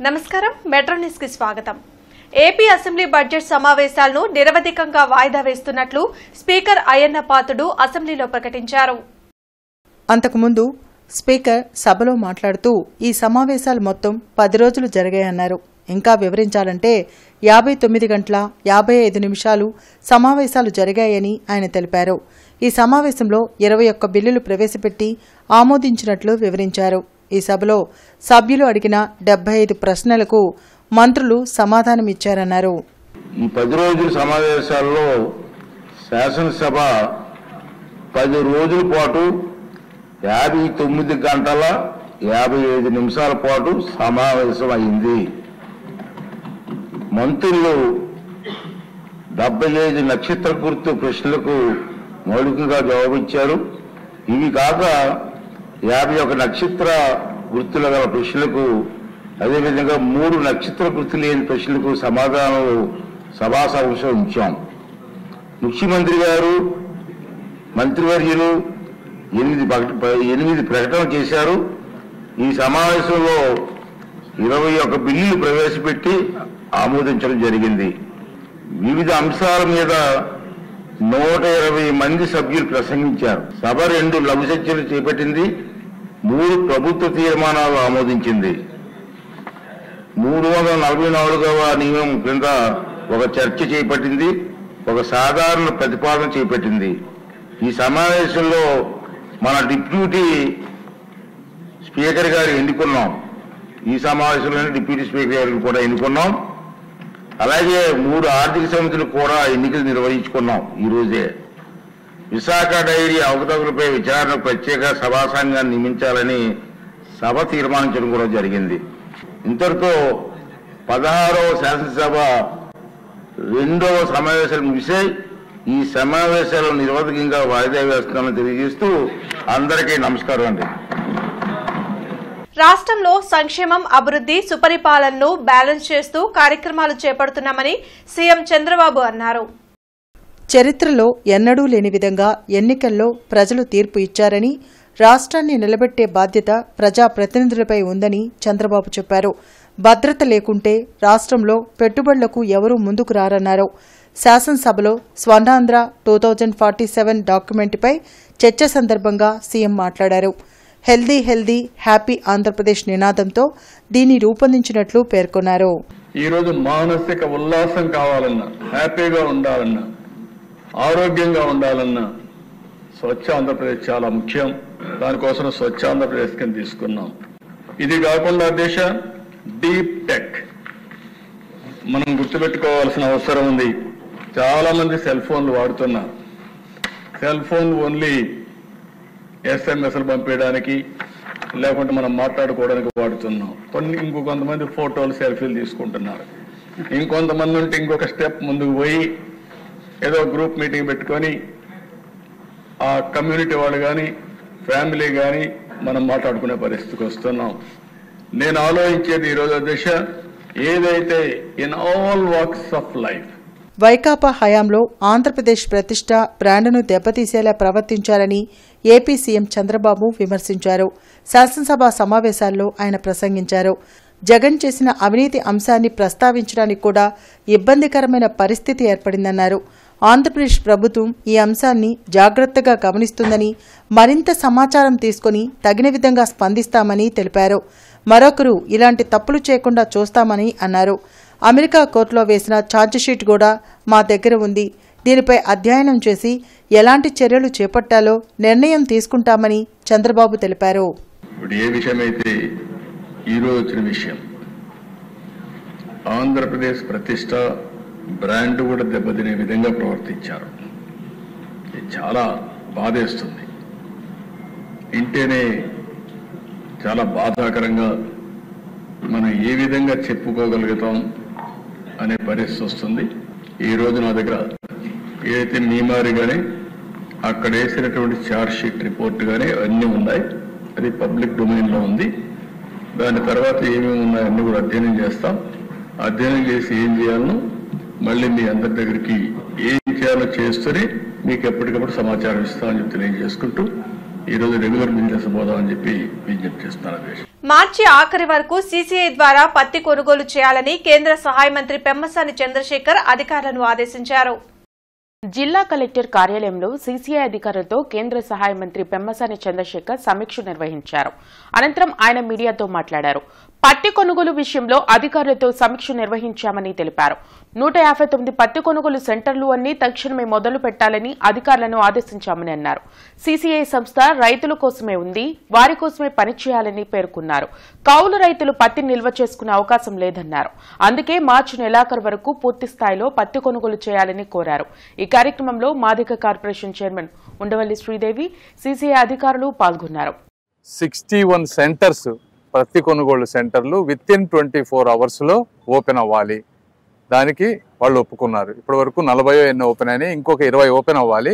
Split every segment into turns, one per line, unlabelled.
నమస్కారం metro news కి స్వాగతం. ఏపీ అసెంబ్లీ బడ్జెట్ సమావేశాలను నిరవధికంగా వాయిదా వేస్తున్నట్లు స్పీకర్ అయ్యన్న పాత్రుడు అసెంబ్లీలో ప్రకటించారు.
అంతకుముందు స్పీకర్ సభలో మాట్లాడుతూ ఈ సమావేశాలు మొత్తం 10 రోజులు జరిగాయన్నారు. ఇంకా వివరించాలంటే 59 గంటల 55 నిమిషాలు సమావేశాలు జరిగాయని ఆయన తెలిపారు. ఈ సమావేశంలో 21 బిల్లులు ప్రవేశపెట్టి ఆమోదించినట్లు వివరించారు. ఈ సభలో సభ్యులు అడిగిన 75 ప్రశ్నలకు మంత్రులు సమాధానమిచ్చారన్నారు.
ఈ 10 రోజుల సమావేశాల్లో శాసనసభ 10 రోజుల పాటు 59 గంటల 55 నిమిషాల పాటు సమావేశం అయింది. మంత్రులు 75 నక్షత్ర గుర్తు ప్రశ్నలకు మౌలికంగా జవాబిచ్చారు. ఇవి కాక 51 నక్షత్ర గుర్తుల గల ప్రశ్నలకు, అదేవిధంగా 3 నక్షత్ర గుర్తు లేని ప్రశ్నలకు సమాధానాలు సభా సమావేశంలో ఉంచాం. ముఖ్యమంత్రి గారు, మంత్రివర్యులు 8 ప్రకటనలు చేశారు. ఈ సమావేశంలో 21 బిల్లులు ప్రవేశపెట్టి ఆమోదించడం జరిగింది. వివిధ అంశాల మీద 120 మంది సభ్యులు ప్రసంగించారు. సభ 2 లఘు చర్చలు చేపట్టింది, 3 ప్రభుత్వ తీర్మానాలు ఆమోదించింది. 344వ నియమం కింద ఒక చర్చ చేపట్టింది, ఒక సాధారణ ప్రతిపాదన చేపట్టింది. ఈ సమావేశంలో మన డిప్యూటీ స్పీకర్ గారు ఎన్నుకున్నాం. ఈ సమావేశంలోనే డిప్యూటీ స్పీకర్ గారిని కూడా ఎన్నుకున్నాం. అలాగే 3 ఆర్థిక సమితులు కూడా ఎన్నికలు నిర్వహించుకున్నాం. ఈ రోజే విశాఖ డైరీ అవకతవకలపై విచారణకు ప్రత్యేక సభా సంఘాన్ని నియమించాలని సభ తీర్మానించడం కూడా జరిగింది. ఇంతటితో 16వ శాసనసభ 2వ సమావేశాలు ముగిశాయి. ఈ సమావేశాలు నిరవధికంగా వాయిదా వేస్తున్నామని తెలియజేస్తూ అందరికీ నమస్కారం అండి.
రాష్ట్రంలో సంక్షేమం, అభివృద్ధి, సుపరిపాలనను బ్యాలెన్స్ చేస్తూ కార్యక్రమాలు చేపడుతున్నామని సీఎం చంద్రబాబు అన్నారు.
చరిత్రలో ఎన్నడూ లేని విధంగా ఎన్నికల్లో ప్రజలు తీర్పు ఇచ్చారని, రాష్ట్రాన్ని నిలబెట్టే బాధ్యత ప్రజాప్రతినిధులపై ఉందని చంద్రబాబు చెప్పారు. భద్రత లేకుంటే రాష్ట్రంలో పెట్టుబడులకు ఎవరూ ముందుకు రారన్నారు. శాసనసభలో స్వర్ణాంధ్ర 2047 డాక్యుమెంట్పై చర్చ సందర్భంగా సీఎం మాట్లాడారు. హెల్దీ హ్యాపీ ఆంధ్రప్రదేశ్ నినాదంతో దీన్ని రూపొందించినట్లు పేర్కొన్నారు.
ఈరోజు మానసిక ఉల్లాసం కావాలన్నా, హ్యాపీగా ఉండాలన్నా, ఆరోగ్యంగా ఉండాలన్నా స్వచ్ఛ ఆంధ్రప్రదేశ్ చాలా ముఖ్యం. దానికోసం స్వచ్ఛ ఆంధ్రప్రదేశ్ కింద తీసుకున్నాం. ఇది కాకుండా దేశ డీప్ టెక్ మనం గుర్తుపెట్టుకోవాల్సిన అవసరం ఉంది. చాలా మంది సెల్ ఫోన్లు వాడుతున్నారు. సెల్ ఫోన్ ఓన్లీ ఎస్ఎంఎస్లు పంపించడానికి, లేకుంటే మనం మాట్లాడుకోవడానికి వాడుతున్నాం. ఇంకొంతమంది ఫోటోలు, సెల్ఫీలు తీసుకుంటున్నారు. ఇంకొంతమంది ఉంటే ఇంకొక స్టెప్ ముందుకు పోయి ఏదో గ్రూప్ మీటింగ్ పెట్టుకొని ఆ కమ్యూనిటీ వాళ్ళు కానీ, ఫ్యామిలీ కానీ మనం మాట్లాడుకునే పరిస్థితికి వస్తున్నాం. నేను ఆలోచించేది ఈరోజు దిశ ఏదైతే in all walks of life
Vaikapa హయాంలో ఆంధ్రప్రదేశ్ ప్రతిష్ట, బ్రాండ్ను దెబ్బతీసేలా ప్రవర్తించారని ఏపీ సీఎం చంద్రబాబు విమర్శించారు. శాసనసభ సమావేశాల్లో ఆయన ప్రసంగించారు. జగన్ చేసిన అవినీతి అంశాన్ని ప్రస్తావించడానికి కూడా ఇబ్బందికరమైన పరిస్థితి ఏర్పడిందన్నారు. ఆంధ్రప్రదేశ్ ప్రభుత్వం ఈ అంశాన్ని జాగ్రత్తగా గమనిస్తుందని, మరింత సమాచారం తీసుకుని తగిన విధంగా స్పందిస్తామని తెలిపారు. మరొకరు ఇలాంటి తప్పులు చేయకుండా చూస్తామని అన్నారు. అమెరికా కోర్టులో వేసిన ఛార్జిషీట్ కూడా మా దగ్గర ఉంది. దీనిపై అధ్యయనం చేసి ఎలాంటి చర్యలు చేపట్టాలో నిర్ణయం తీసుకుంటామని చంద్రబాబు తెలిపారు.
ఇప్పుడు ఏ విషయమైతే ఈరోజు వచ్చిన విషయం, ఆంధ్రప్రదేశ్ ప్రతిష్ట, బ్రాండ్ కూడా దెబ్బతినే విధంగా ప్రవర్తించారు. ఇది చాలా బాధేస్తుంది. ఇంటేనే చాలా బాధాకరంగా మనం ఏ విధంగా చెప్పుకోగలుగుతాం అనే పరిస్థితి వస్తుంది. ఈరోజు నా దగ్గర ఏదైతే మీమారి కానీ, అక్కడ వేసినటువంటి ఛార్జ్ షీట్ రిపోర్ట్ కానీ అన్నీ ఉన్నాయి. అది పబ్లిక్ డొమైన్లో ఉంది. దాని తర్వాత ఏమేమి ఉన్నాయన్నీ కూడా అధ్యయనం చేస్తాం. అధ్యయనం చేసి ఏం చేయాలనో మళ్ళీ మీ అందరి దగ్గరికి ఏం చేయాలో చేస్తూనే మీకు ఎప్పటికప్పుడు సమాచారం ఇస్తామని చెప్పి తెలియజేసుకుంటూ ఈరోజు రెగ్యులర్ బిజినెస్ పోదామని చెప్పి విజ్ఞప్తి చేస్తున్నారు.
మార్చి ఆఖరి వరకు సీసీఐ ద్వారా పత్తి కొనుగోలు చేయాలని కేంద్ర సహాయ మంత్రి పెమ్మసాని చంద్రశేఖర్ అధికారులను ఆదేశించారు.
జిల్లా కలెక్టర్ కార్యాలయంలో సీసీఐ అధికారులతో కేంద్ర సహాయ మంత్రి పెమ్మసాని చంద్రశేఖర్ సమీక్ష నిర్వహించారు. అనంతరం ఆయన మీడియాతో మాట్లాడారు. పత్తి కొనుగోలు విషయంలో అధికారులతో సమీక్ష నిర్వహించామని తెలిపారు. 159 పత్తి కొనుగోలు సెంటర్లు అన్ని తక్షణమే మొదలు పెట్టాలని అధికారులను ఆదేశించామని అన్నారు. సీసీఐ సంస్థ రైతుల కోసమే ఉంది, వారి కోసమే పనిచేయాలని పేర్కొన్నారు. కౌలు రైతులు పత్తి నిల్వ చేసుకునే అవకాశం లేదన్నారు. అందుకే మార్చి నెలాఖరు వరకు పూర్తి స్థాయిలో పత్తి కొనుగోలు చేయాలని కోరారు. ఈ కార్యక్రమంలో Madiga corporation chairman Undavalli Sridevi, CCI అధికారులు పాల్గొన్నారు.
61 సెంటర్స్ పత్తి కొనుగోలు సెంటర్లు విత్ ఇన్ 24 అవర్స్లో ఓపెన్ అవ్వాలి. దానికి వాళ్ళు ఒప్పుకున్నారు. ఇప్పటి వరకు 40 ఎన్నో ఓపెన్ అయినాయి, ఇంకొక 20 ఓపెన్ అవ్వాలి.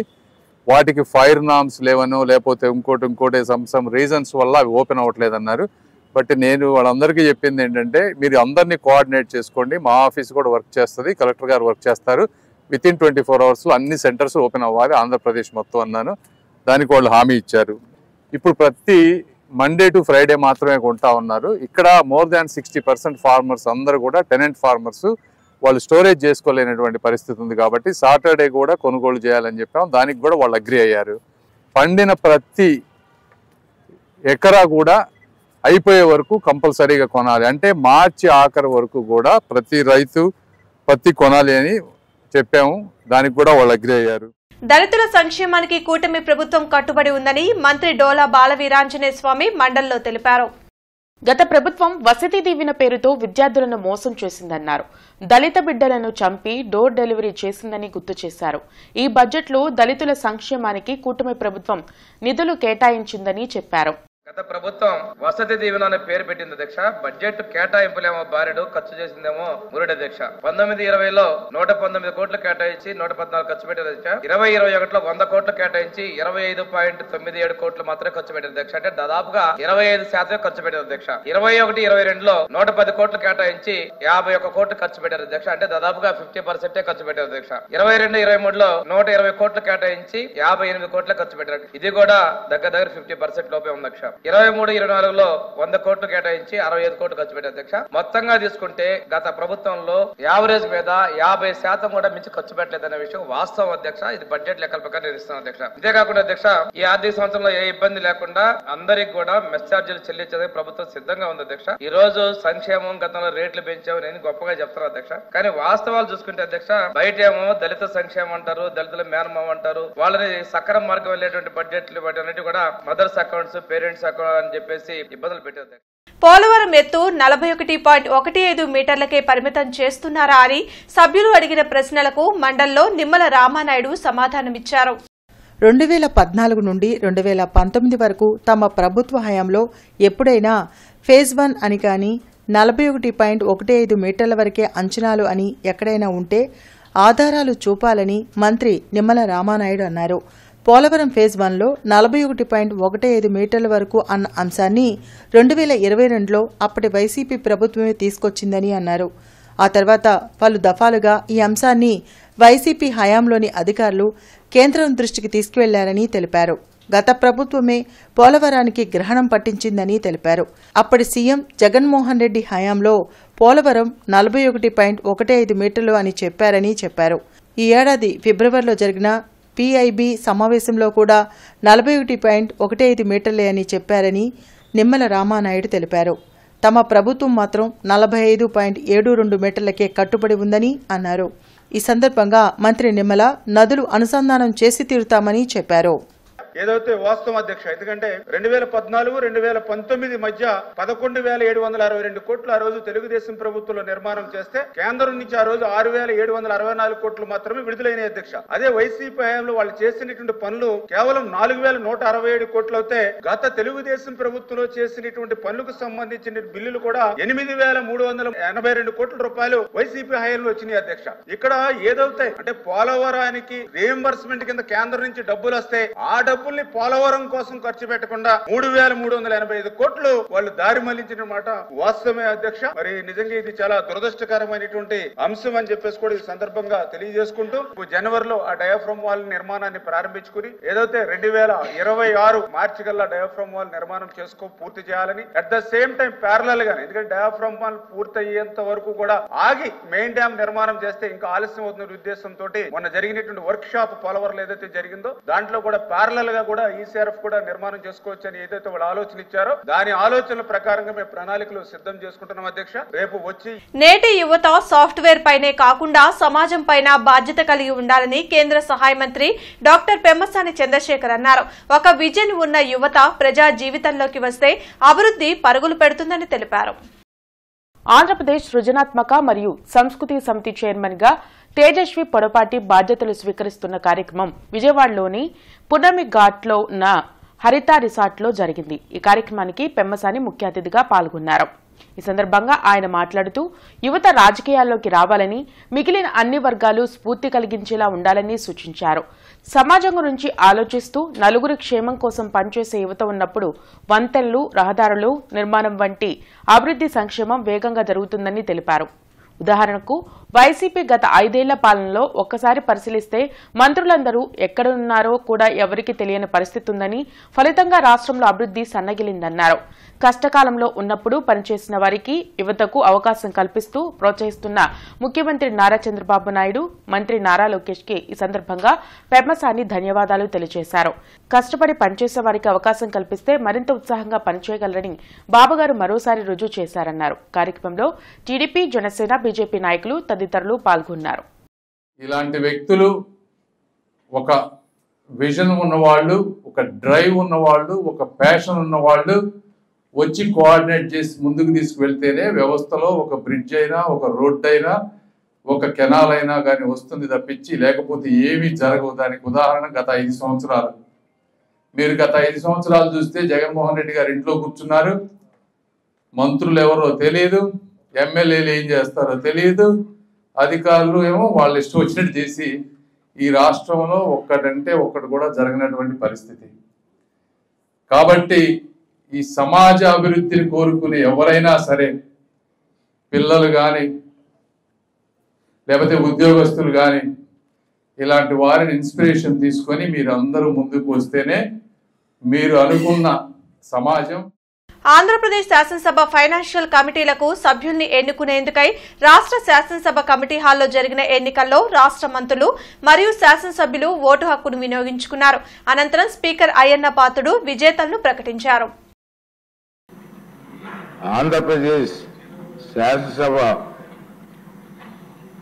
వాటికి ఫైర్ నామ్స్ లేవనో లేకపోతే ఇంకోటి సమ్ రీజన్స్ వల్ల అవి ఓపెన్ అవ్వట్లేదన్నారు. బట్ నేను వాళ్ళందరికీ చెప్పింది ఏంటంటే, మీరు అందరినీ కోఆర్డినేట్ చేసుకోండి, మా ఆఫీస్ కూడా వర్క్ చేస్తుంది, కలెక్టర్ గారు వర్క్ చేస్తారు, విత్ ఇన్ 24 అవర్స్లో అన్ని సెంటర్స్ ఓపెన్ అవ్వాలి ఆంధ్రప్రదేశ్ మొత్తం అన్నాను. దానికి వాళ్ళు హామీ ఇచ్చారు. ఇప్పుడు ప్రతి మండే టు ఫ్రైడే మాత్రమే కొంటా ఉన్నారు. ఇక్కడ మోర్ దాన్ 60% ఫార్మర్స్ అందరూ కూడా టెనెంట్ ఫార్మర్స్, వాళ్ళు స్టోరేజ్ చేసుకోలేనటువంటి పరిస్థితి ఉంది. కాబట్టి సాటర్డే కూడా కొనుగోలు చేయాలని చెప్పాం. దానికి కూడా వాళ్ళు అగ్రి అయ్యారు. పండిన ప్రతి ఎకరా కూడా అయిపోయే వరకు కంపల్సరీగా కొనాలి. అంటే మార్చి ఆఖరి వరకు కూడా ప్రతి రైతు పత్తి కొనాలి అని చెప్పాము. దానికి కూడా వాళ్ళు అగ్రి అయ్యారు.
దళితుల సంక్షేమానికి కూటమి ప్రభుత్వం కట్టుబడి ఉందని మంత్రి డోలా బాలవీరాంజనేయ స్వామి మండలిలో తెలిపారు.
గత ప్రభుత్వం వసతి దీవెన పేరుతో విద్యార్థులను మోసం చేసిందన్నారు. దళిత బిడ్డలను చంపి డోర్ డెలివరీ చేసిందని గుర్తు చేశారు. ఈ బడ్జెట్లో దళితుల సంక్షేమానికి కూటమి ప్రభుత్వం నిధులు కేటాయించిందని చెప్పారు.
గత ప్రభుత్వం వసతి దీవెన అనే పేరు పెట్టింది అధ్యక్ష. బడ్జెట్ కేటాయింపులేమో బారెడు, ఖర్చు చేసిందేమో మురుడు అధ్యక్ష. 19-20లో 119 కోట్లు కేటాయించి 114 ఖర్చు పెట్టారు అధ్యక్ష. 20-21లో 100 కోట్లు కేటాయించి 25.97 కోట్లు మాత్రమే ఖర్చు పెట్టారు అధ్యక్ష. అంటే దాదాపుగా 25% ఖర్చు పెట్టారు అధ్యక్ష. 21-22లో 110 కోట్లు కేటాయించి 51 కోట్లు ఖర్చు పెట్టారు అధ్యక్ష. అంటే దాదాపుగా 50% ఖర్చు పెట్టారు అధ్యక్ష. 22-23లో 120 కోట్లు కేటాయించి 58 కోట్లు ఖర్చు పెట్టారు. ఇది కూడా దగ్గర 50% లోపే ఉంది అధ్యక్ష. 23-24లో 100 కోట్లు కేటాయించి 65 కోట్లు ఖర్చు పెట్టారు అధ్యక్ష. మొత్తంగా తీసుకుంటే గత ప్రభుత్వంలో యావరేజ్ మీద 50% కూడా మించి ఖర్చు పెట్టలేదనే విషయం వాస్తవం అధ్యక్ష. ఇది బడ్జెట్ లెక్కల ప్రకారం నేను ఇస్తాను అధ్యక్ష. అంతేకాకుండా అధ్యక్ష, ఈ ఆర్థిక సంవత్సరంలో ఏ ఇబ్బంది లేకుండా అందరికి కూడా మెస్ ఛార్జీలు చెల్లించేందుకు ప్రభుత్వం సిద్ధంగా ఉంది అధ్యక్ష. ఈ రోజు సంక్షేమం గతంలో రేట్లు పెంచాము నేను గొప్పగా చెప్తాను అధ్యక్ష. కానీ వాస్తవాలు చూసుకుంటే అధ్యక్ష, బయట ఏమో దళిత సంక్షేమం అంటారు, దళితుల మేనమామ అంటారు, వాళ్ళని సక్రమ మార్గం వెళ్ళేటువంటి బడ్జెట్లు వాటి కూడా మదర్స్ అకౌంట్స్, పేరెంట్స్ అని చెప్పేసి ఇబ్బందులు పెట్టారు.
పోలవరం ఎత్తు 41.15 మీటర్లకే పరిమితం చేస్తున్నారా అని సభ్యులు అడిగిన ప్రశ్నలకు మండలిలో నిమ్మల రామానాయుడు సమాధానమిచ్చారు.
2014 నుండి 2019 వరకు తమ ప్రభుత్వ హయాంలో ఎప్పుడైనా ఫేజ్ 1 అని కానీ 41.15 మీటర్ల వరకే అంచనాలు అని ఎక్కడైనా ఉంటే ఆధారాలు చూపాలని మంత్రి నిమ్మల రామానాయుడు అన్నారు. పోలవరం ఫేజ్ 1లో 41.15 మీటర్ల వరకు అన్న అంశాన్ని 2022లో అప్పటి వైసీపీ ప్రభుత్వమే తీసుకొచ్చిందని అన్నారు. ఆ తర్వాత పలు దఫాలుగా ఈ అంశాన్ని వైసీపీ హయాంలోని అధికారులు కేంద్రం దృష్టికి తీసుకువెళ్లారని తెలిపారు. గత ప్రభుత్వమే పోలవరానికి గ్రహణం పట్టించిందని తెలిపారు. అప్పటి సీఎం జగన్మోహన్ రెడ్డి హయాంలో పోలవరం 41.15 మీటర్లు అని చెప్పారని చెప్పారు. ఈ ఏడాది ఫిబ్రవరిలో జరిగిన పీఐబీ సమావేశంలో కూడా 41.15 మీటర్లే అని చెప్పారని నిమ్మల రామానాయుడు తెలిపారు. తమ ప్రభుత్వం మాత్రం 45.72 మీటర్లకే కట్టుబడి ఉందని అన్నారు. ఈ సందర్భంగా మంత్రి నిమ్మల నదులు అనుసంధానం చేసి తీరుతామని చెప్పారు.
ఏదైతే వాస్తవం అధ్యక్ష, ఎందుకంటే 2014-2019 మధ్య 11,762 కోట్లు ఆ రోజు తెలుగుదేశం ప్రభుత్వంలో నిర్మాణం చేస్తే కేంద్రం నుంచి ఆ రోజు 6,764 కోట్లు మాత్రమే విడుదలైన అధ్యక్ష. అదే వైసీపీ హయాంలో వాళ్ళు చేసినటువంటి పనులు కేవలం 4,167 కోట్లు అవుతే గత తెలుగుదేశం ప్రభుత్వంలో చేసినటువంటి పనులకు సంబంధించిన బిల్లులు కూడా 8,382 కోట్ల రూపాయలు వైసీపీ హయాంలో వచ్చినాయి అధ్యక్ష. ఇక్కడ ఏదవుతాయి అంటే పోలవరానికి రీఎంబర్స్మెంట్ కింద కేంద్రం నుంచి డబ్బులు వస్తే ఆ డబ్బు డబ్బుల్ని పోలవరం కోసం ఖర్చు పెట్టకుండా 3,385 కోట్లు వాళ్ళు దారి మళ్లించిన మాట వాస్తవమే అధ్యక్ష. మరి నిజంగా ఇది చాలా దురదృష్టకరమైనటువంటి అంశం అని చెప్పేసి కూడా ఈ సందర్భంగా తెలియజేసుకుంటూ జనవరిలో ఆ డయాఫ్రమ్ వాల్ నిర్మాణాన్ని ప్రారంభించుకుని ఏదైతే 2026 మార్చి కల్లా డయాఫ్రమ్ వాల్ నిర్మాణం పూర్తి చేయాలని, at the same time parallel గా, ఎందుకంటే డయాఫ్రమ్ వాల్ పూర్తి అయ్యేంత వరకు కూడా ఆగి మెయిన్ డ్యామ్ నిర్మాణం చేస్తే ఇంకా ఆలస్యం అవుతున్న ఉద్దేశంతో మొన్న జరిగినటువంటి వర్క్ షాప్ పోలవరం ఏదైతే జరిగిందో దాంట్లో కూడా ప్యారలల్ గా కూడా ఈసీఆర్ఎఫ్ కూడా నిర్మాణం చేసుకోవచ్చు అని ఏదైతే వాళ్ళు ఆలోచన ఇచ్చారో దాని ఆలోచనల ప్రకారంగా మేము ప్రణాళికలు సిద్ధం చేసుకుంటున్నాం అధ్యక్ష. రేపు వచ్చి
నేటి యువత సాఫ్ట్వేర్ పైనే కాకుండా సమాజం పైన బాధ్యత కలిగి ఉండాలని కేంద్ర సహాయ మంత్రి డాక్టర్ పెమ్మసాని చంద్రశేఖర్ అన్నారు. ఒక విజన్ ఉన్న యువత ప్రజా జీవితంలోకి వస్తే అభివృద్ధి పరుగులు పెడుతుందని తెలిపారు.
ఆంధ్రప్రదేశ్ సృజనాత్మక మరియు సంస్కృతి సమితి చైర్మన్ గా తేజస్వి పొడపాటి బాధ్యతలు స్వీకరిస్తున్న కార్యక్రమం విజయవాడలోని పున్నమి ఘాట్లో ఉన్న హరిత రిసార్ట్లో జరిగింది. ఈ కార్యక్రమానికి పెమ్మసాని ముఖ్య అతిథిగా పాల్గొన్నారు. ఈ సందర్భంగా ఆయన మాట్లాడుతూ యువత రాజకీయాల్లోకి రావాలని, మిగిలిన అన్ని వర్గాలు స్ఫూర్తి కలిగించేలా ఉండాలని సూచించారు. సమాజం గురించి ఆలోచిస్తూ నలుగురి క్షేమం కోసం పనిచేసే యువత ఉన్నప్పుడు వంతెనలు, రహదారులు నిర్మాణం వంటి అభివృద్ధి సంక్షేమం వేగంగా జరుగుతుందని తెలిపారు. ఉదాహరణకు వైసీపీ గత 5 ఏళ్ల పాలనలో ఒక్కసారి పరిశీలిస్తే మంత్రులందరూ ఎక్కడున్నారో కూడా ఎవరికీ తెలియని పరిస్థితి ఉందని, ఫలితంగా రాష్ట్రంలో అభివృద్ధి సన్నగిలిందన్నారు. కష్టకాలంలో ఉన్నప్పుడు పనిచేసిన వారికి, యువతకు అవకాశం కల్పిస్తూ ప్రోత్సహిస్తున్న ముఖ్యమంత్రి నారా చంద్రబాబు నాయుడు, మంత్రి నారా లోకేష్ కి ఈ సందర్భంగా పెమ్మసాని ధన్యవాదాలు తెలియజేశారు. కష్టపడి పనిచేసే వారికి అవకాశం కల్పిస్తే మరింత ఉత్సాహంగా పనిచేయగలరని బాబుగారు మరోసారి రుజువు చేశారన్నారు. కార్యక్రమంలో టీడీపీ, జనసేన, బీజేపీ నాయకులు తదితరులు పాల్గొన్నారు.
ఇలాంటి వ్యక్తులు ఒక విజన్ ఉన్నవాళ్ళు, ఒక డ్రైవ్ ఉన్నవాళ్ళు, ఒక ప్యాషన్ ఉన్నవాళ్ళు వచ్చి కోఆర్డినేట్ చేసి ముందుకు తీసుకువెళ్తేనే వ్యవస్థలో ఒక బ్రిడ్జ్ అయినా, ఒక రోడ్ అయినా, ఒక కెనాల్ అయినా కానీ వస్తుంది తప్పించి లేకపోతే ఏమీ జరగవు. దానికి ఉదాహరణ గత 5 సంవత్సరాలు. మీరు గత 5 సంవత్సరాలు చూస్తే జగన్మోహన్ రెడ్డి గారు ఇంట్లో కూర్చున్నారు. మంత్రులు ఎవరో తెలియదు, ఎమ్మెల్యేలు ఏం చేస్తారో తెలియదు, అధికారులు ఏమో వాళ్ళు ఇష్టం వచ్చినట్టు చేసి ఈ రాష్ట్రంలో ఒక్కటంటే ఒక్కటి కూడా జరగనటువంటి పరిస్థితి. కాబట్టి ఈ సమాజ అభివృద్ధిని కోరుకునే ఎవరైనా సరే, పిల్లలు కానీ లేకపోతే ఉద్యోగస్తులు కానీ, ఇలాంటి వారిని ఇన్స్పిరేషన్ తీసుకొని మీరు అందరూ ముందుకు వస్తేనే మీరు అనుకున్న సమాజం.
ఆంధ్రప్రదేశ్ శాసనసభ ఫైనాన్షియల్ కమిటీలకు సభ్యుల్ని ఎన్నుకునేందుకై రాష్ట్ర శాసనసభ కమిటీ హాల్లో జరిగిన ఎన్నికల్లో రాష్ట్ర మంత్రులు మరియు శాసనసభ్యులు ఓటు హక్కును వినియోగించుకున్నారు. అనంతరం స్పీకర్ అయ్యన్న పాత్రుడు విజేతలను ప్రకటించారు.
ఆంధ్రప్రదేశ్ శాసనసభ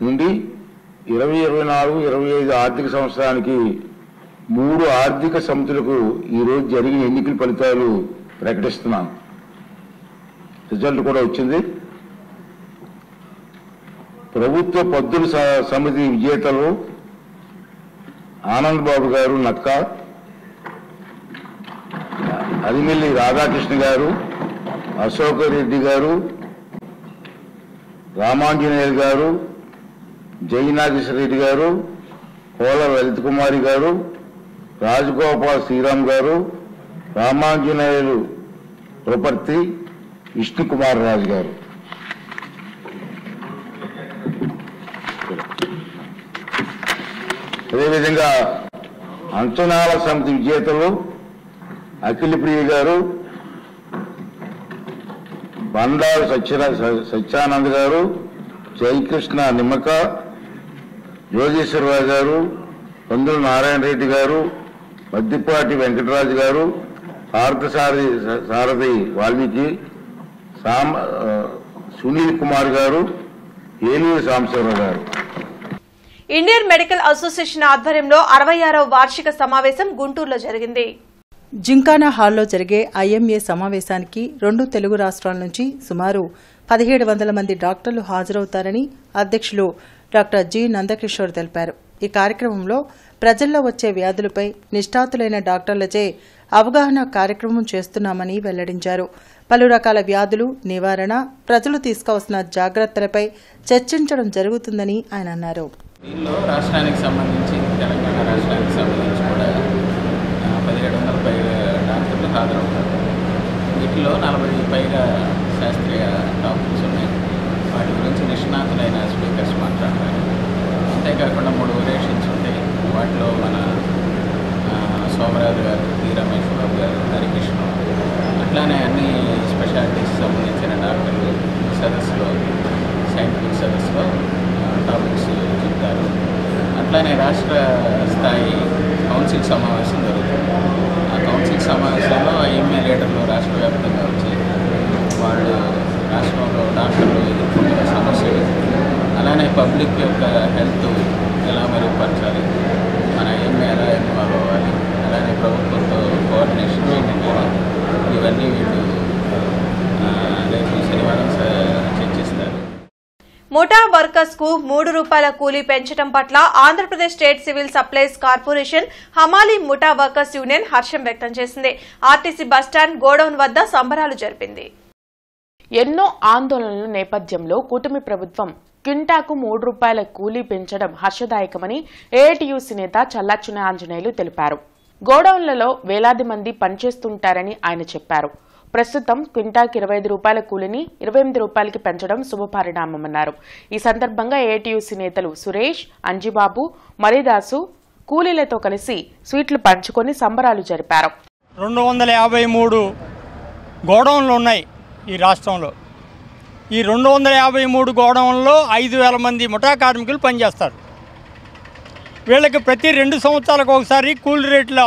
నుండి 2024-25 ఆర్థిక సంవత్సరానికి 3 ఆర్థిక సమితులకు ఈరోజు జరిగిన ఎన్నికల ఫలితాలు ప్రకటిస్తున్నాను. రిజల్ట్ కూడా వచ్చింది. ప్రభుత్వ పద్దుల సమితి విజేతలు ఆనంద్ బాబు గారు నక్క, అదిమిల్లి రాధాకృష్ణ గారు, అశోక్ రెడ్డి గారు, రామాంజనేయులు గారు, జయనాగేశ్వర రెడ్డి గారు, కోల లలిత్ కుమారి గారు, రాజగోపాల్ శ్రీరామ్ గారు, రామాంజనేయులు ప్రపర్తి, విష్ణు కుమార్ రాజు గారు. అదేవిధంగా అంచనాల సమితి విజేతలు అఖిల ప్రియ గారు, బండారు సత్యానంద్ గారు, జయకృష్ణ నిమ్మక, యోగేశ్వరరావు గారు, పందుల నారాయణ రెడ్డి గారు, మద్దిపాటి వెంకటరాజు గారు, సారథి వాల్మీకి, సునీల్ కుమార్ గారు, ఏలూరు సాంబశివరావు గారు.
ఇండియన్ మెడికల్ అసోసియేషన్ ఆధ్వర్యంలో 66వ వార్షిక సమావేశం గుంటూరులో జరిగింది.
జింకానా హాల్లో జరిగే ఐఎంఏ సమావేశానికి 2 తెలుగు రాష్ట్రాల నుంచి సుమారు 1700 మంది డాక్టర్లు హాజరవుతారని అధ్యక్షులు డాక్టర్ జి నందకిషోర్ తెలిపారు. ఈ కార్యక్రమంలో ప్రజల్లో వచ్చే వ్యాధులపై నిష్ఠాతులైన డాక్టర్లచే అవగాహన కార్యక్రమం చేస్తున్నామని వెల్లడించారు. పలు రకాల వ్యాధులు నివారణ, ప్రజలు తీసుకోవాల్సిన జాగ్రత్తలపై చర్చించడం జరుగుతుందని ఆయన అన్నారు.
దీనిలో రాష్ట్రానికి సంబంధించి, తెలంగాణ రాష్ట్రానికి సంబంధించి కూడా 700 పైగా డాక్టర్లు హాజరవుతారు. వీటిలో 40 పైగా శాస్త్రీయ టాపిక్స్ ఉన్నాయి. వాటి గురించి నిష్ణాతులైన స్పీకర్స్ మాట్లాడతారు. అంతేకాకుండా 3 వేరియేషన్స్ ఉంటాయి. వాటిలో మన సోమరాజు గారు, వి రమేష్ బాబు గారు, హరికృష్ణ, అట్లానే అన్ని స్పెషాలిటీస్ సంబంధించిన డాక్టర్లు సదస్సులో, సైంటిఫిక్ సదస్సులో టాపిక్స్ చెప్తారు. అట్లానే రాష్ట్ర స్థాయి కౌన్సిల్ సమావేశం జరుగుతుంది. ఆ కౌన్సిల్ సమావేశంలో ఐఎంఏ లీడర్లు రాష్ట్ర వ్యాప్తంగా వచ్చి వాళ్ళు రాష్ట్రంలో డాక్టర్లు ఎదుర్కొంటున్న సమస్యలు, అలానే పబ్లిక్ యొక్క హెల్త్ ఎలా మెరుగుపరచాలి, మన ఐఎంఏ ఎలా ఇన్వాల్వ్ అవ్వాలి, అలానే ప్రభుత్వంతో కోఆర్డినేషన్ మెయింటైన్ చేయాలి, ఇవన్నీ వీళ్ళు రేపు శనివారం చర్చిస్తారు.
ముఠా వర్కర్స్ కు ₹3 కూలీ పెంచడం పట్ల Andhra Pradesh state civil supplies corporation హమాలీ ముఠా వర్కర్స్ యూనియన్ హర్షం వ్యక్తం చేసింది. ఆర్టీసీ బస్టాండ్ గోడౌన్ వద్ద సంబరాలు జరిపింది.
ఎన్నో ఆందోళనల నేపథ్యంలో కూటమి ప్రభుత్వం క్వింటాకు ₹3 కూలీ పెంచడం హర్షదాయకమని ఏఐటీయూసీ నేత చల్లాచున ఆంజనేయులు తెలిపారు. గోడౌన్లలో వేలాది మంది పనిచేస్తుంటారని ఆయన చెప్పారు. ప్రస్తుతం క్వింటాకు ₹25 కూలీని ₹28కి పెంచడం శుభపరిణామమన్నారు. ఈ సందర్భంగా ఏఐటీయూసీ నేతలు సురేష్, అంజిబాబు, మరిదాసు కూలీలతో కలిసి స్వీట్లు పంచుకొని సంబరాలు జరిపారు.
253 గోడౌన్లు ఉన్నాయి ఈ రాష్ట్రంలో. ఈ 253 గోడౌన్లలో 5,000 మంది ముఠా కార్మికులు పనిచేస్తారు. వీళ్ళకి ప్రతి 2 సంవత్సరాలకు ఒకసారి కూలీ రేట్ల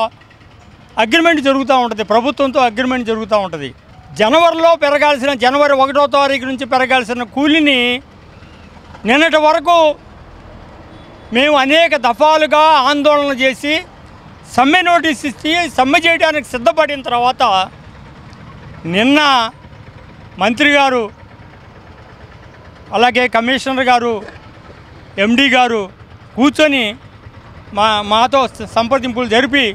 అగ్రిమెంట్ జరుగుతూ ఉంటుంది, ప్రభుత్వంతో అగ్రిమెంట్ జరుగుతూ ఉంటుంది. జనవరిలో పెరగాల్సిన, జనవరి 1వ తారీఖు నుంచి పెరగాల్సిన కూలీని నిన్నటి వరకు మేము అనేక దఫాలుగా ఆందోళన చేసి సమ్మె నోటీస్ ఇచ్చి సమ్మె చేయడానికి సిద్ధపడిన తర్వాత నిన్న మంత్రి గారు, అలాగే కమిషనర్ గారు, ఎండీ గారు కూర్చొని మాతో సంప్రదింపులు జరిపి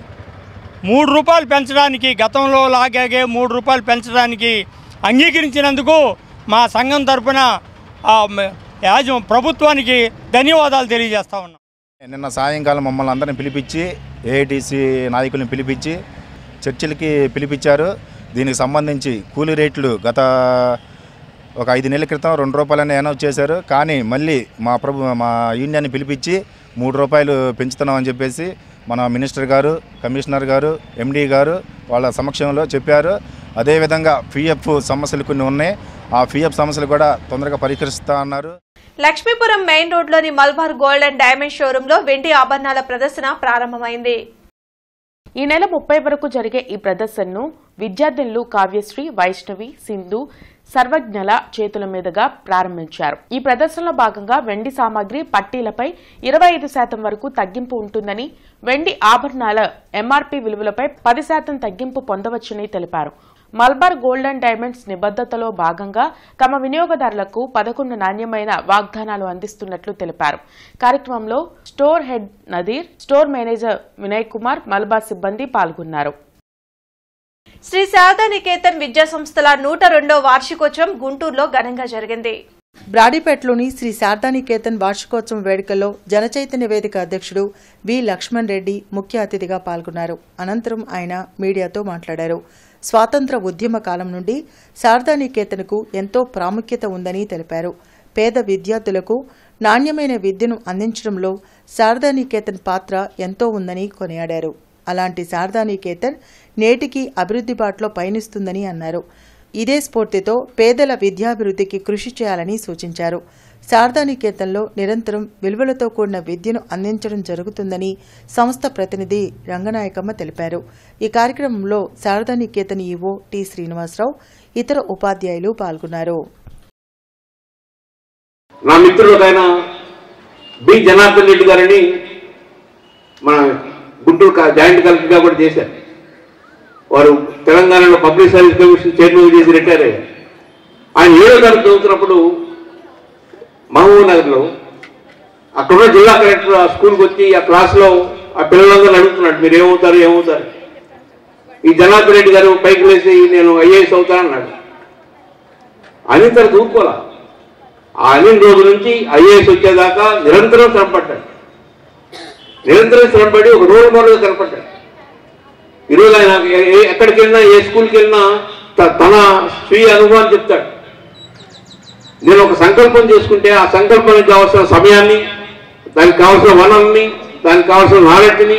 ₹3 పెంచడానికి, గతంలో లాగే ₹3 పెంచడానికి అంగీకరించినందుకు మా సంఘం తరఫున ప్రభుత్వానికి ధన్యవాదాలు తెలియజేస్తా ఉన్నాం.
నిన్న సాయంకాలం మమ్మల్ని అందరిని పిలిపించి, ఏఐటీసీ నాయకులను పిలిపించి చర్చలకి పిలిపించారు. దీనికి సంబంధించి కూలీ రేట్లు గత ఒక 5 నెలల క్రితం ₹2 అనౌన్స్ చేశారు. కానీ మళ్ళీ మా యూనియన్ని పిలిపించి ₹3 పెంచుతున్నామని చెప్పేసి మన మినిస్టర్ గారు, కమిషనర్ గారు, ఎండీ గారు వాళ్ళ సమక్షంలో చెప్పారు. అదేవిధంగా పిఎఫ్ సమస్యలు కొన్ని ఉన్నాయి. ఆ పిఎఫ్ సమస్యలు కూడా తొందరగా పరిష్కరిస్తా అన్నారు.
లక్ష్మీపురం మెయిన్ రోడ్లోని మల్బార్ గోల్డ్ అండ్ డైమండ్ షోరూంలో వెండి ఆభరణాల ప్రదర్శన ప్రారంభమైంది.
ఈ నెల 30 వరకు జరిగే ఈ ప్రదర్శనను విద్యార్థినులు కావ్యశ్రీ, వైష్ణవి, సింధు, సర్వజ్ఞల చేతుల మీదుగా ప్రారంభించారు. ఈ ప్రదర్శనలో భాగంగా వెండి సామాగ్రి పట్టీలపై 25% వరకు తగ్గింపు ఉంటుందని, వెండి ఆభరణాల ఎంఆర్పీ విలువలపై 10% తగ్గింపు పొందవచ్చని తెలిపారు. మల్బార్ గోల్డ్ అండ్ డైమండ్స్ నిబద్ధతలో భాగంగా తమ వినియోగదారులకు 11 నాణ్యమైన వాగ్దానాలు అందిస్తున్నట్లు తెలిపారు. కార్యక్రమంలో store head Nadeer, store manager Vinay Kumar, Malabar సిబ్బంది పాల్గొన్నారు.
శ్రీ శారదానికేతన్ విద్యా సంస్థల 102వ వార్షికోత్సవం గుంటూరులో ఘనంగా జరిగింది.
బ్రాడీపేటలోని శ్రీ శారదానికేతన్ వార్షికోత్సవం వేడుకల్లో జనచైతన్య వేదిక అధ్యక్షుడు వి లక్ష్మణ్ రెడ్డి ముఖ్య అతిథిగా పాల్గొన్నారు. అనంతరం ఆయన మీడియాతో మాట్లాడారు. స్వాతంత్ర ఉద్యమ కాలం నుండి శారదానికేతన్కు ఎంతో ప్రాముఖ్యత ఉందని తెలిపారు. పేద విద్యార్థులకు నాణ్యమైన విద్యను అందించడంలో శారదానికేతన్ పాత్ర ఎంతో ఉందని కొనియాడారు. అలాంటి శారదానికేతన్ నేటికి అభివృద్ధి బాటలో పయనిస్తుందని అన్నారు. ఇదే స్ఫూర్తితో పేదల విద్యాభివృద్ధికి కృషి చేయాలని సూచించారు. శారదానికేతన్లో నిరంతరం విలువలతో కూడిన విద్యను అందించడం జరుగుతుందని సంస్థ ప్రతినిధి రంగనాయకమ్మ తెలిపారు. ఈ కార్యక్రమంలో శారదానికేతన్ ఈవో టి శ్రీనివాసరావు, ఇతర ఉపాధ్యాయులు పాల్గొన్నారు.
నా మిత్రులకైనా బి జనార్దన్ రెడ్డి గారిని మన గుంటూరు జాయింట్ కలెక్టర్గా కూడా చేశారు. వారు తెలంగాణలో పబ్లిక్ సర్వీస్ కమిషన్ చైర్మన్ చేసి రిటైర్ అయ్యారు. ఆయన 7వ తరగతి చదువుతున్నప్పుడు మహబూబ్ నగర్లో అక్కడున్న జిల్లా కలెక్టర్ ఆ స్కూల్కి వచ్చి ఆ క్లాస్లో ఆ పిల్లలందరూ అడుగుతున్నాడు, మీరు ఏమవుతారు. ఈ జనార్దన్ రెడ్డి గారు పైకి లేసి నేను ఐఏఎస్ అవుతానన్నాడు. అనిల్ తర్వాత ఊరుకోలా. ఆ అనిల్ రోజు నుంచి ఐఏఎస్ వచ్చేదాకా నిరంతరం శ్రమపడ్డాడు. నిరంతరం శ్రమపడి ఒక రోల్ మోడల్గా కనపడ్డాడు. ఈరోజు ఆయన ఎక్కడికి వెళ్ళినా ఏ స్కూల్కి వెళ్ళినా తన స్వీయ అనుభవాన్ని చెప్తాడు. నేను ఒక సంకల్పం చేసుకుంటే ఆ సంకల్పానికి కావాల్సిన సమయాన్ని, దానికి కావాల్సిన వనరుల్ని, దానికి కావాల్సిన నాలెడ్జ్ని,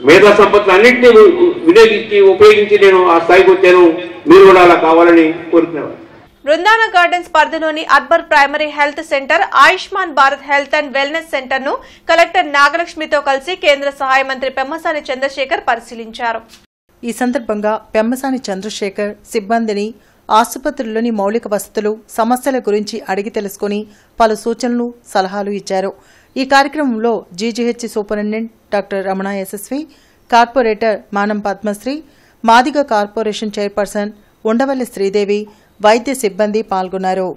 మేధా సంపత్తులు అన్నింటినీ ఉపయోగించి నేను ఆ స్థాయికి వచ్చాను. మీరు కూడా అలా కావాలని కోరుకునేవారు.
బృందావన గార్డెన్స్ పరిధిలోని urban primary health centre, Ayushman Bharat health and wellness centre ను కలెక్టర్ నాగలక్ష్మితో కలిసి కేంద్ర సహాయ మంత్రి పెమ్మసాని చంద్రశేఖర్ పరిశీలించారు.
ఈ సందర్భంగా పెమ్మసాని చంద్రశేఖర్ సిబ్బందిని ఆసుపత్రుల్లోని మౌలిక వసతులు, సమస్యల గురించి అడిగి తెలుసుకుని పలు సూచనలు, సలహాలు ఇచ్చారు. ఈ కార్యక్రమంలో GGH superintendent doctor Ramana Yashasvi, corporator మానం పద్మశ్రీ, మాదిగ కార్పొరేషన్ చైర్పర్సన్ ఉండవల్లి శ్రీదేవి, వైద్య సిబ్బంది పాల్గొన్నారు.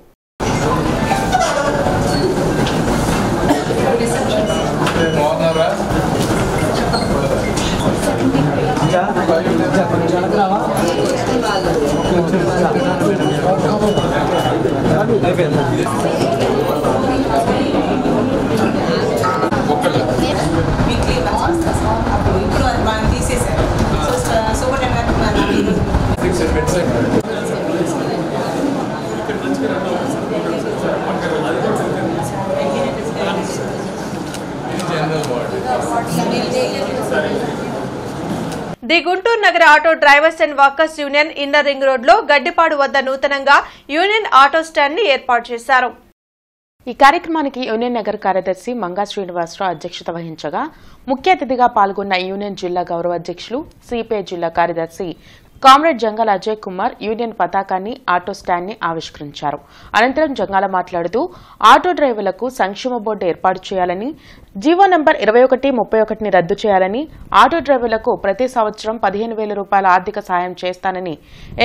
ది గుంటూరు నగర auto drivers and workers union inner ring road లో గడ్డిపాడు వద్ద నూతనంగా యూనియన్ ఆటో స్టాండ్ ని ఏర్పాటు చేశారు.
ఈ కార్యక్రమానికి యూనియన్ నగర కార్యదర్శి మంగా శ్రీనివాసరావు అధ్యక్షత వహించగా ముఖ్య అతిథిగా పాల్గొన్న యూనియన్ జిల్లా గౌరవ అధ్యక్షులు, సిపిఐ జిల్లా కార్యదర్శి కామ్రేడ్ జంగాల అజయ్ కుమార్ యూనియన్ పతాకాన్ని, ఆటో స్టాండ్ ని ఆవిష్కరించారు. అనంతరం జంగాల మాట్లాడుతూ ఆటో డ్రైవర్లకు సంక్షేమ బోర్డు ఏర్పాటు చేయాలని, జీవో నంబర్ 2131ని రద్దు చేయాలని, ఆటో డ్రైవర్లకు ప్రతి సంవత్సరం 15,000 రూపాయల ఆర్థిక సాయం చేస్తానని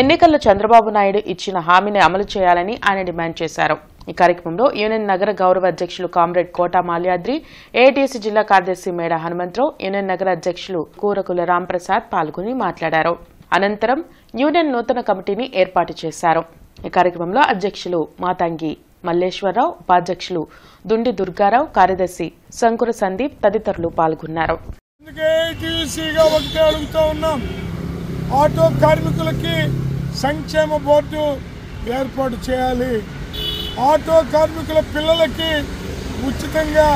ఎన్నికల్లో చంద్రబాబు నాయుడు ఇచ్చిన హామీని అమలు చేయాలని ఆయన డిమాండ్ చేశారు. ఈ కార్యక్రమంలో యూనియన్ నగర గౌరవ అధ్యక్షులు కామ్రేడ్ కోట మాల్యాద్రి, ఏఐటీసీ జిల్లా కార్యదర్శి మేడ హనుమంతరావు, యూనియన్ నగర అధ్యక్షులు కూరకుల రాంప్రసాద్ పాల్గొని మాట్లాడారు. అనంతరం యూనియన్ నూతన కమిటీని ఏర్పాటు చేశారు. ఈ కార్యక్రమంలో అధ్యక్షులు మాతంగి మల్లేశ్వరరావు, ఉపాధ్యక్షులు దుండి దుర్గారావు, కార్యదర్శి శంకుర సందీప్ తదితరులు పాల్గొన్నారు.
ఆటో కార్మికులకి సంక్షేమ బోర్డు ఏర్పాటు చేయాలి. ఆటో కార్మికుల పిల్లలకి ఉచితంగా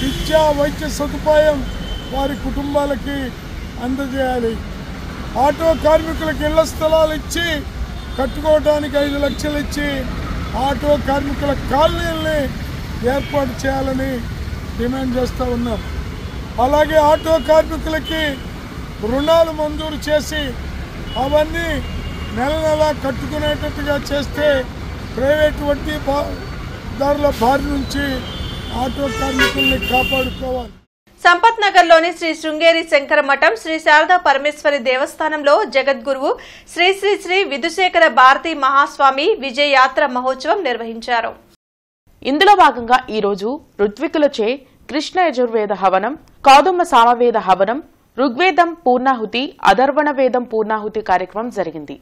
విద్యా, వైద్య సదుపాయం వారి కుటుంబాలకి అందజేయాలి. ఆటో కార్మికులకు ఇళ్ల స్థలాలు ఇచ్చి కట్టుకోవడానికి 5 లక్షలు ఇచ్చి ఆటో కార్మికుల కాలనీల్ని ఏర్పాటు చేయాలని డిమాండ్ చేస్తూ ఉన్నాం. అలాగే ఆటో కార్మికులకి రుణాలు మంజూరు చేసి అవన్నీ నెల నెలా కట్టుకునేటట్టుగా చేస్తే ప్రైవేటు వడ్డీదారుల బారి నుంచి ఆటో కార్మికుల్ని కాపాడుకోవాలి.
సంపత్ నగర్ లోని శ్రీ శృంగేరి శంకర మఠం శ్రీ శారదా పరమేశ్వరి దేవస్థానంలో జగద్గురువు శ్రీ శ్రీ శ్రీ విధుశేఖర భారతీ మహాస్వామి విజయ యాత్ర మహోత్సవం నిర్వహించారు.
ఇందులో భాగంగా ఈ రోజు ఋత్వికులచే కృష్ణ యజుర్వేద హవనం, కౌదుమ సామవేద హవనం, ఋగ్వేదం పూర్ణాహుతి, అధర్వణ వేదం పూర్ణాహుతి కార్యక్రమం జరిగింది.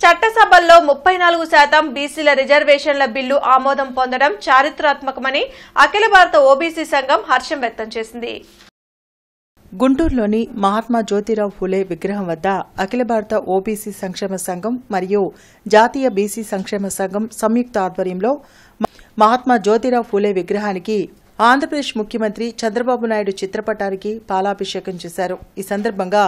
చట్టసభల్లో 34% బీసీల రిజర్వేషన్ల బిల్లు ఆమోదం పొందడం చారిత్రాత్మకమని అఖిల భారత ఓబీసీ సంఘం హర్షం వ్యక్తం చేసింది.
గుంటూరులోని మహాత్మా జ్యోతిరావు ఫులే విగ్రహం వద్ద అఖిల భారత ఓబీసీ సంక్షేమ సంఘం మరియు జాతీయ బీసీ సంక్షేమ సంఘం సంయుక్త ఆధ్వర్యంలో మహాత్మా జ్యోతిరావు ఫులే విగ్రహానికి ఆంధ్రప్రదేశ్ ముఖ్యమంత్రి చంద్రబాబు నాయుడు చిత్రపటానికి పాలాభిషేకం చేశారు. ఈ సందర్భంగా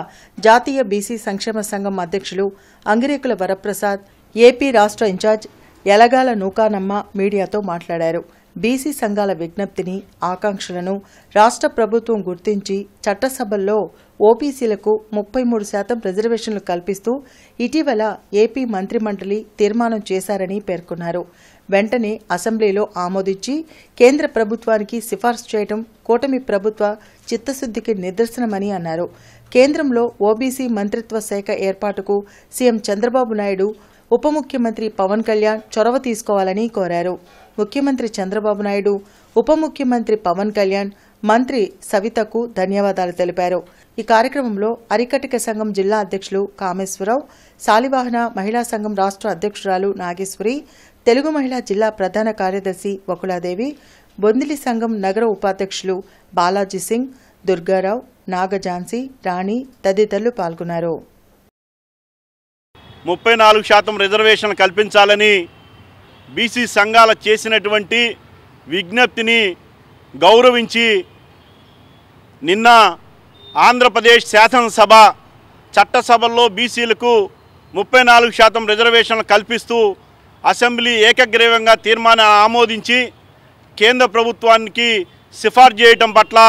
జాతీయ బీసీ సంక్షేమ సంఘం అధ్యక్షులు అంగిరేకుల వరప్రసాద్, ఏపీ రాష్ట్ర ఇన్ఛార్జ్ యలగాల నూకానమ్మ మీడియాతో మాట్లాడారు. బీసీ సంఘాల విజ్ఞప్తిని, ఆకాంక్షలను రాష్ట్ర ప్రభుత్వం గుర్తించి చట్టసభల్లో ఓబీసీలకు 33% రిజర్వేషన్లు కల్పిస్తూ ఇటీవల ఏపీ మంత్రిమండలి తీర్మానం చేశారని పేర్కొన్నారు. వెంటనే అసెంబ్లీలో ఆమోదించి కేంద్ర ప్రభుత్వానికి సిఫార్సు చేయడం కూటమి ప్రభుత్వ చిత్తశుద్దికి నిదర్శనమని అన్నారు. కేంద్రంలో ఓబీసీ మంత్రిత్వ శాఖ ఏర్పాటుకు సీఎం చంద్రబాబు నాయుడు, ఉప ముఖ్యమంత్రి పవన్ కళ్యాణ్ చొరవ తీసుకోవాలని కోరారు. ముఖ్యమంత్రి చంద్రబాబు నాయుడు, ఉప ముఖ్యమంత్రి పవన్ కళ్యాణ్ మంత్రి సవితకు ధన్యవాదాలు తెలిపారు. ఈ కార్యక్రమంలో అరికటిక సంఘం జిల్లా అధ్యక్షులు కామేశ్వరరావు, శాలివాహన మహిళా సంఘం రాష్ట్ర అధ్యక్షురాలు నాగేశ్వరి, తెలుగు మహిళా జిల్లా ప్రధాన కార్యదర్శి వకులాదేవి, బొందిలి సంఘం నగర ఉపాధ్యక్షులు బాలాజీ సింగ్, దుర్గారావు, నాగజాన్సీ, రాణి తదితరులు పాల్గొన్నారు.
34% రిజర్వేషన్ కల్పించాలని బీసీ సంఘాల చేసినటువంటి విజ్ఞప్తిని గౌరవించి నిన్న ఆంధ్రప్రదేశ్ శాసనసభ చట్టసభల్లో బీసీలకు 34% రిజర్వేషన్లు కల్పిస్తూ అసెంబ్లీ ఏకగ్రీవంగా తీర్మానం ఆమోదించి కేంద్ర ప్రభుత్వానికి సిఫార్సు చేయటం పట్ల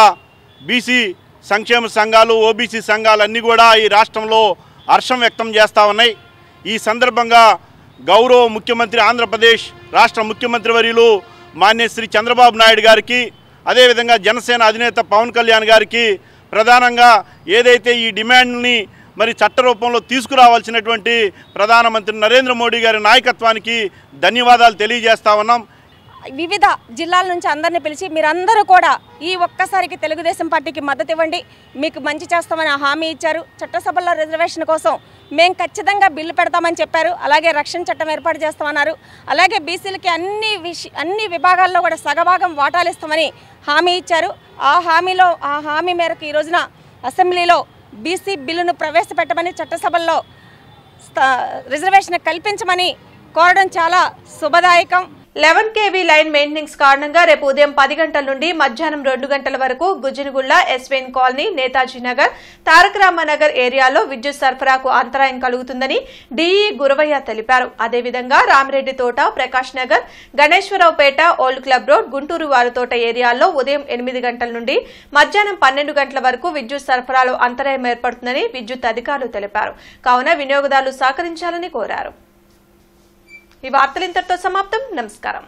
బీసీ సంక్షేమ సంఘాలు, ఓబీసీ సంఘాలన్నీ కూడా ఈ రాష్ట్రంలో హర్షం వ్యక్తం చేస్తూ ఉన్నాయి. ఈ సందర్భంగా గౌరవ ముఖ్యమంత్రి, ఆంధ్రప్రదేశ్ రాష్ట్ర ముఖ్యమంత్రి వర్యులు మాన్య శ్రీ చంద్రబాబు నాయుడు గారికి, అదేవిధంగా జనసేన అధినేత పవన్ కళ్యాణ్ గారికి ప్రధానంగా ఏదైతే ఈ డిమాండ్ని మరి చట్ట రూపంలో తీసుకురావాల్సినటువంటి ప్రధానమంత్రి నరేంద్ర మోడీ గారి నాయకత్వానికి ధన్యవాదాలు తెలియజేస్తా ఉన్నాం.
వివిధ జిల్లాల నుంచి అందరిని పిలిచి మీరందరూ కూడా ఈ ఒక్కసారికి తెలుగుదేశం పార్టీకి మద్దతు ఇవ్వండి, మీకు మంచి చేస్తామని హామీ ఇచ్చారు. చట్టసభల్లో రిజర్వేషన్ కోసం మేము ఖచ్చితంగా బిల్లు పెడతామని చెప్పారు. అలాగే రక్షణ చట్టం ఏర్పాటు చేస్తామన్నారు. అలాగే బీసీలకి అన్ని విభాగాల్లో కూడా సగభాగం వాటాలు ఇస్తామని హామీ ఇచ్చారు. ఆ హామీ మేరకు ఈ రోజున అసెంబ్లీలో బీసీ బిల్లును ప్రవేశపెట్టమని, చట్టసభల్లో రిజర్వేషన్ కల్పించమని కోరడం చాలా శుభదాయకం.
11 kV లైన్ మెయింటెనెన్స్ కారణంగా రేపు ఉదయం 10 గంటల నుండి మధ్యాహ్నం 2 గంటల వరకు గుజ్జినగుళ్ల, ఎస్వేన్ కాలనీ, నేతాజీ నగర్, తారక రామనగర్ ఏరియాలో విద్యుత్ సరఫరాకు అంతరాయం కలుగుతుందని డీఈ గురవయ్య తెలిపారు. అదేవిధంగా Ramireddy Thota, Prakash Nagar, Ganeshwararaopeta, old club road, Guntur Varuthota ఏరియాల్లో ఉదయం 8 గంటల నుండి మధ్యాహ్నం 12 గంటల వరకు విద్యుత్ సరఫరాలో అంతరాయం ఏర్పడుతుందని విద్యుత్ అధికారులు తెలిపారు. కావున వినియోగదారులు సహకరించాలని కోరారు. ఈ వార్తలు ఇంతటితో సమాప్తం. నమస్కారం.